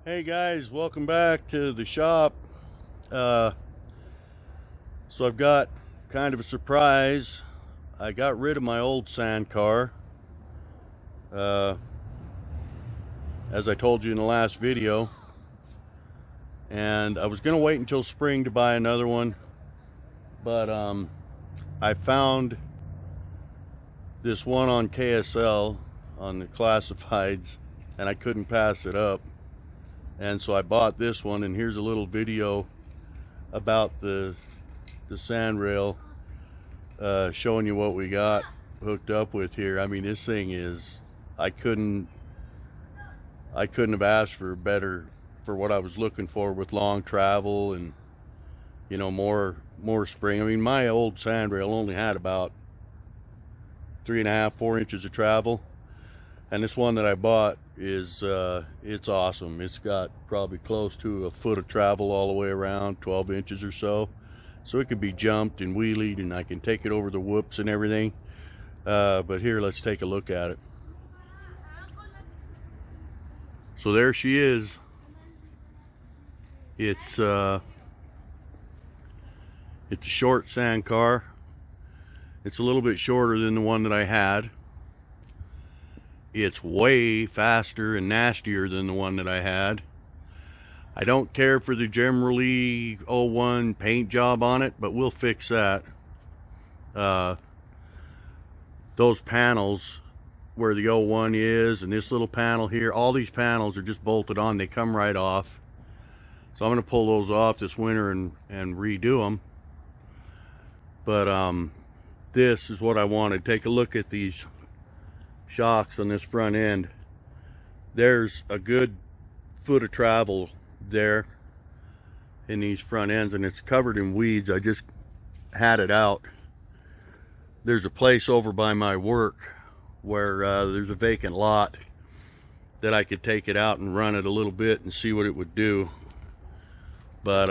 Hey guys, welcome back to the shop. So I've got kind of a surprise. I got rid of my old sand car. As I told you in the last video. And I was going to wait until spring to buy another one. But I found this one on KSL on the classifieds and I couldn't pass it up. And so I bought this one, and here's a little video about the Sandrail, showing you what we got hooked up with here. I mean, this thing is, I couldn't have asked for better for what I was looking for with long travel and, you know, more spring. I mean, my old Sandrail only had about 3.5, 4 inches of travel. And this one that I bought is, it's awesome. It's got probably close to a foot of travel all the way around, 12 inches or so. So it could be jumped and wheelied, and I can take it over the whoops and everything. But here, let's take a look at it. So there she is. It's a short sand car. It's a little bit shorter than the one that I had. It's way faster and nastier than the one that I had. I don't care for the generally 01 paint job on it, but we'll fix that. Those panels where the 01 is and this little panel here, all these panels are just bolted on. They come right off. So I'm going to pull those off this winter and redo them. But this is what I wanted. Take a look at these shocks on this front end. There's a good foot of travel there in these front ends, and it's covered in weeds. I just had it out. There's a place over by my work where there's a vacant lot that I could take it out and run it a little bit and see what it would do. But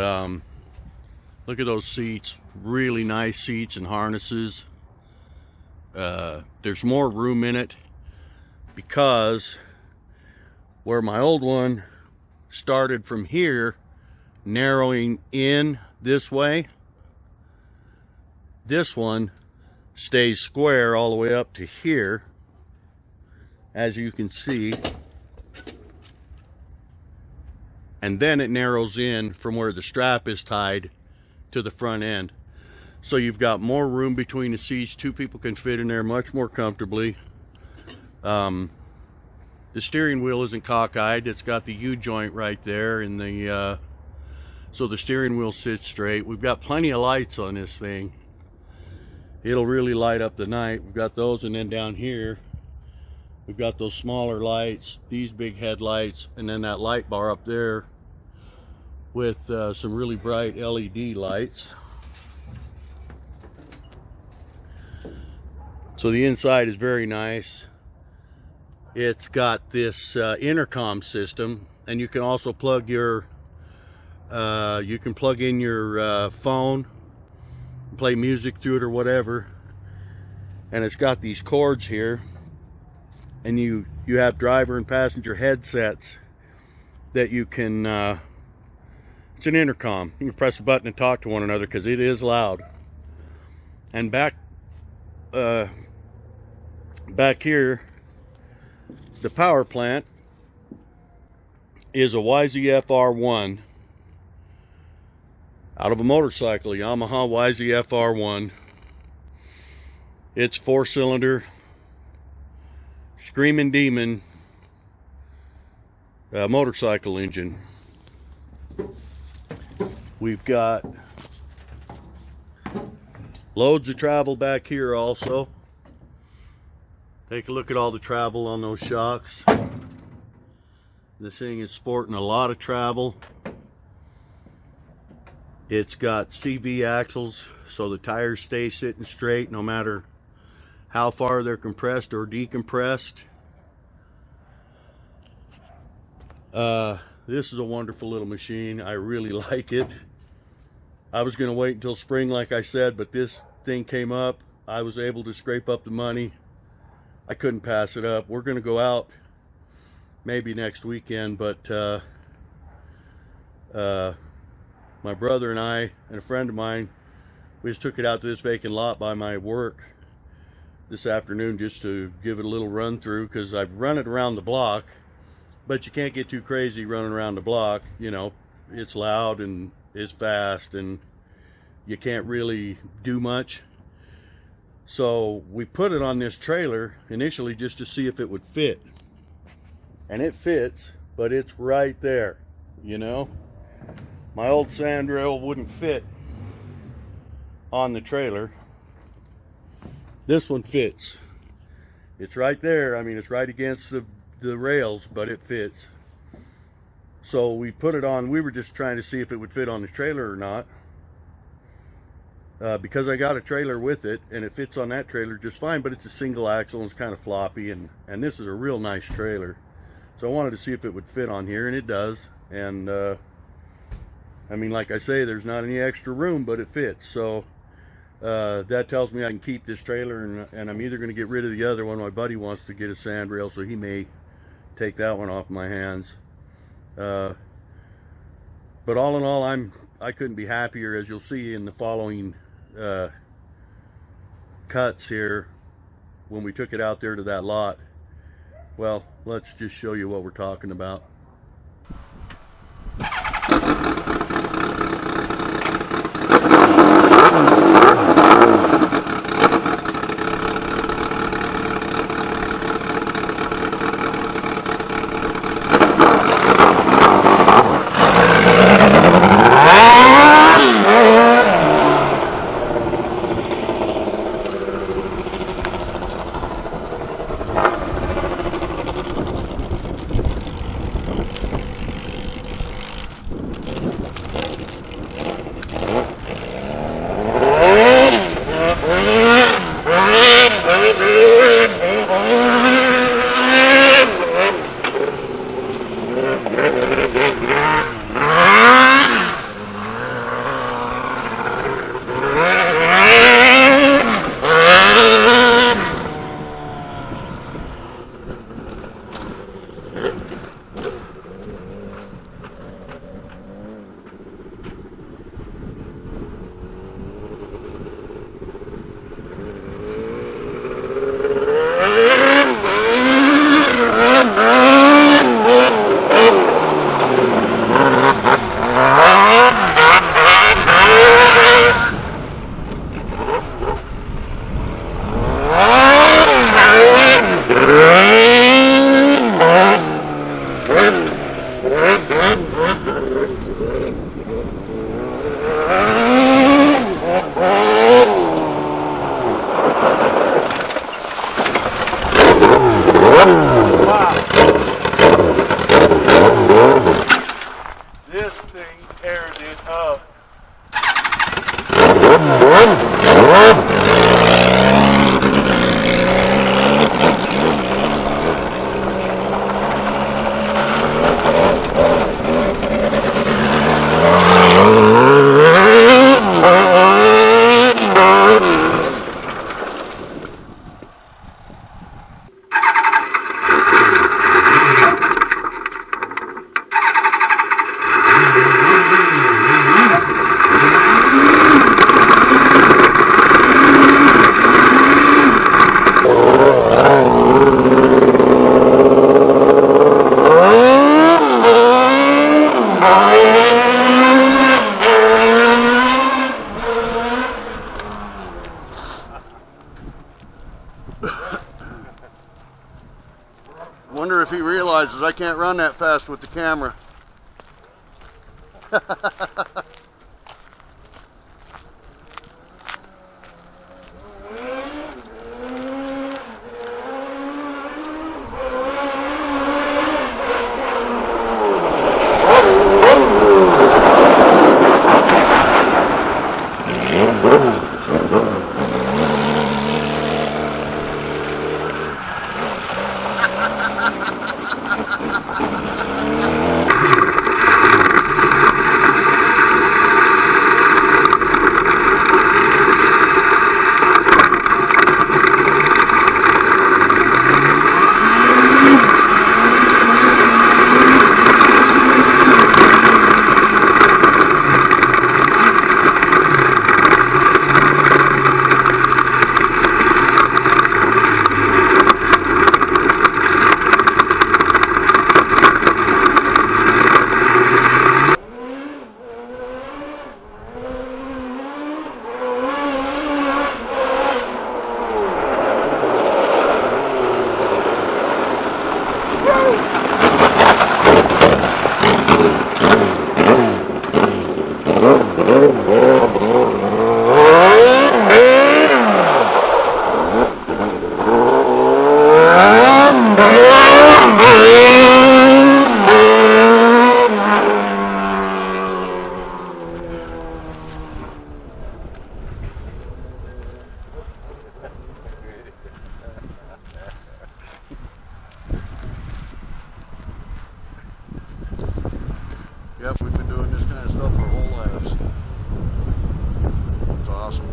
look at those seats, really nice seats and harnesses. There's more room in it because where my old one started from here, narrowing in this way, this one stays square all the way up to here, as you can see, and then it narrows in from where the strap is tied to the front end. So you've got more room between the seats. Two people can fit in there much more comfortably. The steering wheel isn't cockeyed. It's got the U-joint right there, and so the steering wheel sits straight. We've got plenty of lights on this thing. It'll really light up the night. We've got those, and then down here, we've got those smaller lights, these big headlights, and then that light bar up there with some really bright LED lights. So the inside is very nice. It's got this intercom system, and you can also plug your in your phone, play music through it or whatever. And it's got these cords here, and you have driver and passenger headsets that you can. It's an intercom. You can press a button and talk to one another because it is loud. And back here, the power plant is a YZF-R1 out of a motorcycle, Yamaha YZF-R1. It's 4-cylinder, screaming demon motorcycle engine. We've got loads of travel back here also. Take a look at all the travel on those shocks. This thing is sporting a lot of travel. It's got CV axles, so the tires stay sitting straight no matter how far they're compressed or decompressed. This is a wonderful little machine. I really like it. I was going to wait until spring, like I said, but this thing came up. I was able to scrape up the money. I couldn't pass it up. We're going to go out maybe next weekend, but My brother and I and a friend of mine, we just took it out to this vacant lot by my work this afternoon just to give it a little run through, because I've run it around the block, but you can't get too crazy running around the block. You know, it's loud and it's fast and you can't really do much. So we put it on this trailer initially just to see if it would fit. And it fits, but it's right there, you know. My old Sandrail wouldn't fit on the trailer. This one fits. It's right there. I mean, it's right against the rails, but it fits. So we put it on. We were just trying to see if it would fit on the trailer or not. Because I got a trailer with it, and it fits on that trailer just fine, but it's a single axle and it's kind of floppy, and this is a real nice trailer. So I wanted to see if it would fit on here, and it does. And I mean, like I say, there's not any extra room, but it fits. So that tells me I can keep this trailer, and I'm either going to get rid of the other one. My buddy wants to get a Sandrail, so he may take that one off my hands. But all in all, I couldn't be happier, as you'll see in the following cuts here when we took it out there to that lot. Well, let's just show you what we're talking about. This thing tears it up. Wonder if he realizes I can't run that fast with the camera. Yep, we've been doing this kind of stuff our whole lives. It's awesome.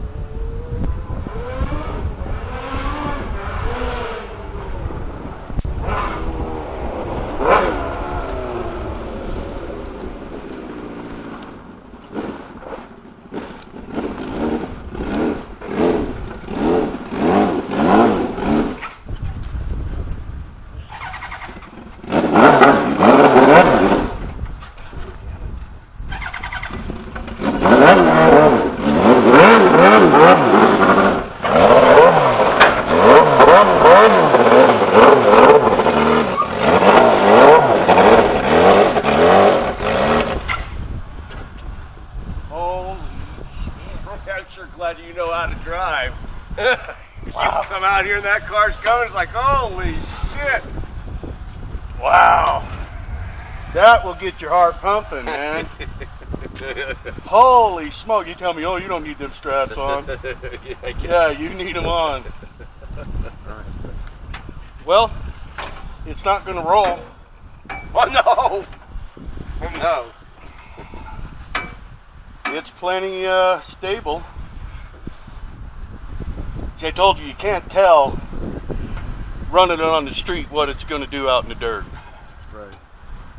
I'm sure glad you know how to drive. Wow. You come out here and that car's coming, it's like, holy shit. Wow. That will get your heart pumping, man. Holy smoke. You tell me, oh, you don't need them straps on. Yeah, you need them on. Well, it's not going to roll. Oh, no. Oh, no. It's plenty stable. See, I told you, you can't tell running it on the street what it's going to do out in the dirt. Right.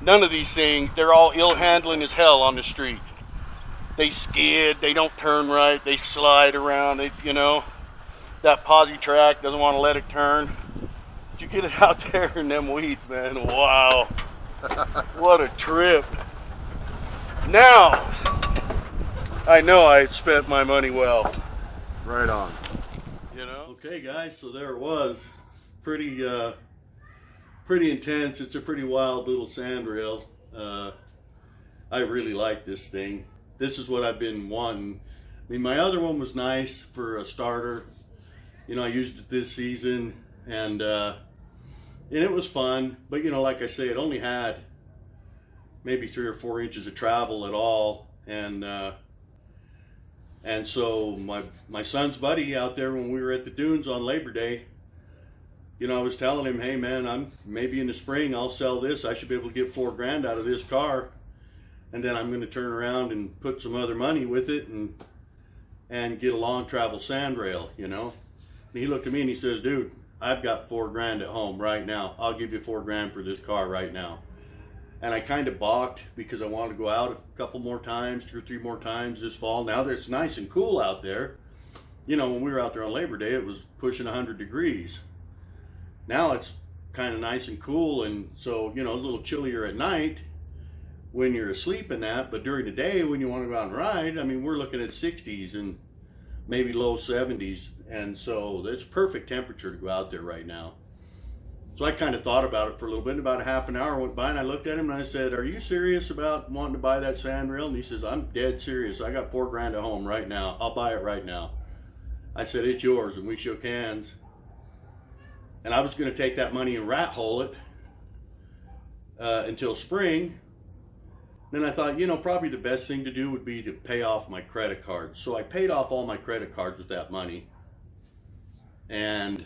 None of these things, they're all ill handling as hell on the street. They skid, they don't turn right, they slide around, you know. That posi track doesn't want to let it turn. But you get it out there in them weeds, man, wow. What a trip. Now, I know I spent my money well. Right on. You know? Okay, guys, so there it was. Pretty intense. It's a pretty wild little Sandrail. I really like this thing. This is what I've been wanting. I mean, my other one was nice for a starter. You know, I used it this season, and it was fun. But, you know, like I say, it only had maybe 3 or 4 inches of travel at all. And so my son's buddy out there, when we were at the dunes on Labor Day, you know, I was telling him, hey man, maybe in the spring I'll sell this. I should be able to get $4 grand out of this car, and then I'm going to turn around and put some other money with it and get a long travel Sandrail, you know. And he looked at me and he says, dude, I've got $4 grand at home right now. I'll give you $4 grand for this car right now. And I kind of balked because I wanted to go out a couple more times, 2 or 3 more times this fall. Now that it's nice and cool out there, you know, when we were out there on Labor Day, it was pushing 100 degrees. Now it's kind of nice and cool, and so, you know, a little chillier at night when you're asleep in that, but during the day when you want to go out and ride, I mean, we're looking at 60s and maybe low 70s, and so it's perfect temperature to go out there right now. So I kind of thought about it for a little bit, and about a half an hour went by, and I looked at him and I said, are you serious about wanting to buy that Sandrail? And he says, I'm dead serious. I got $4 grand at home right now. I'll buy it right now. I said, it's yours, and we shook hands. And I was going to take that money and rat hole it until spring. Then I thought, you know, probably the best thing to do would be to pay off my credit cards. So I paid off all my credit cards with that money. And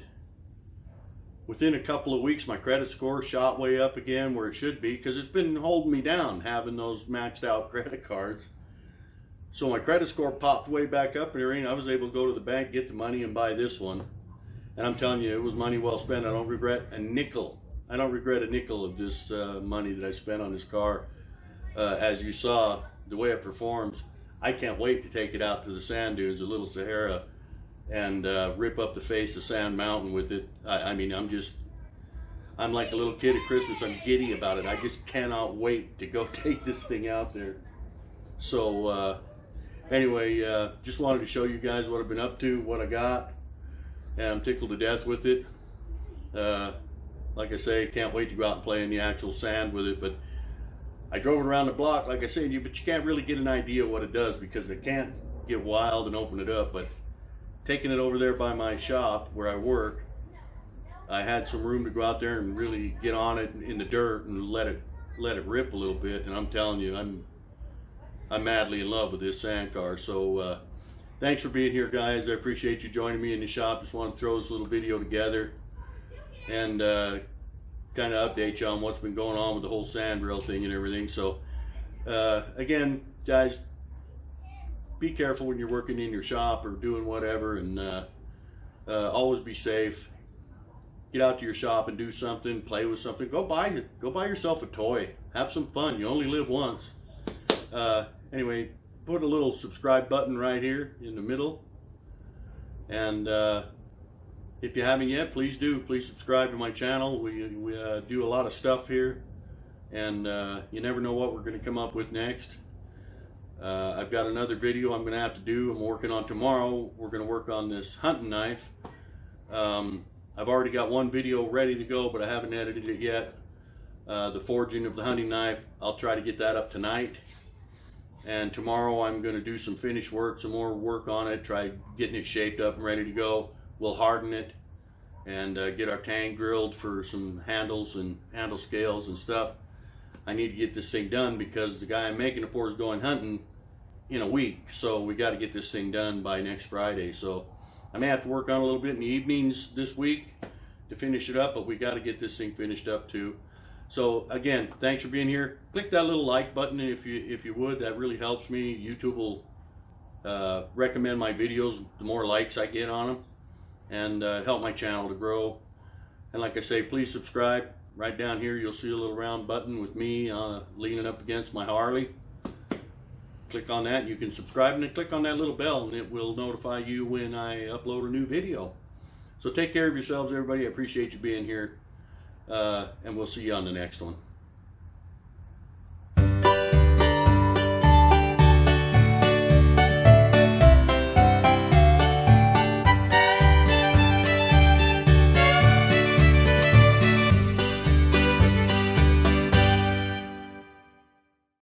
within a couple of weeks, my credit score shot way up again where it should be, because it's been holding me down having those maxed out credit cards. So my credit score popped way back up and everything. I was able to go to the bank, get the money, and buy this one. And I'm telling you, it was money well spent. I don't regret a nickel. I don't regret a nickel of this money that I spent on this car. As you saw, the way it performs, I can't wait to take it out to the sand dunes, the Little Sahara, and rip up the face of Sand Mountain with it. I mean, I'm like a little kid at Christmas. I'm giddy about it. I just cannot wait to go take this thing out there. So anyway, just wanted to show you guys what I've been up to, what I got. And I'm tickled to death with it. Like I say, can't wait to go out and play in the actual sand with it. But I drove it around the block, like I said, but you can't really get an idea what it does because it can't get wild and open it up. But taking it over there by my shop where I work, I had some room to go out there and really get on it in the dirt and let it rip a little bit. And I'm telling you, I'm madly in love with this sand car. So thanks for being here, guys. I appreciate you joining me in the shop. Just want to throw this little video together and kind of update you on what's been going on with the whole Sandrail thing and everything. So Again, guys, be careful when you're working in your shop or doing whatever, and always be safe. Get out to your shop and do something, play with something. Go buy yourself a toy. Have some fun. You only live once. Anyway, put a little subscribe button right here in the middle. And if you haven't yet, please do. Please subscribe to my channel. We do a lot of stuff here. And you never know what we're going to come up with next. I've got another video I'm going to have to do. I'm working on tomorrow. We're going to work on this hunting knife. I've already got one video ready to go, but I haven't edited it yet. The forging of the hunting knife, I'll try to get that up tonight. And tomorrow I'm going to do some finish work, some more work on it, try getting it shaped up and ready to go. We'll harden it and get our tang grilled for some handles and handle scales and stuff. I need to get this thing done because the guy I'm making it for is going hunting in a week. So we got to get this thing done by next Friday. So I may have to work on it a little bit in the evenings this week to finish it up, but we got to get this thing finished up too. So again, thanks for being here. Click that little like button if you would. That really helps me. YouTube will recommend my videos the more likes I get on them, and help my channel to grow. And like I say, please subscribe. Right down here you'll see a little round button with me leaning up against my Harley. Click on that, you can subscribe, and then click on that little bell and it will notify you when I upload a new video. So take care of yourselves, everybody. I appreciate you being here, and we'll see you on the next one.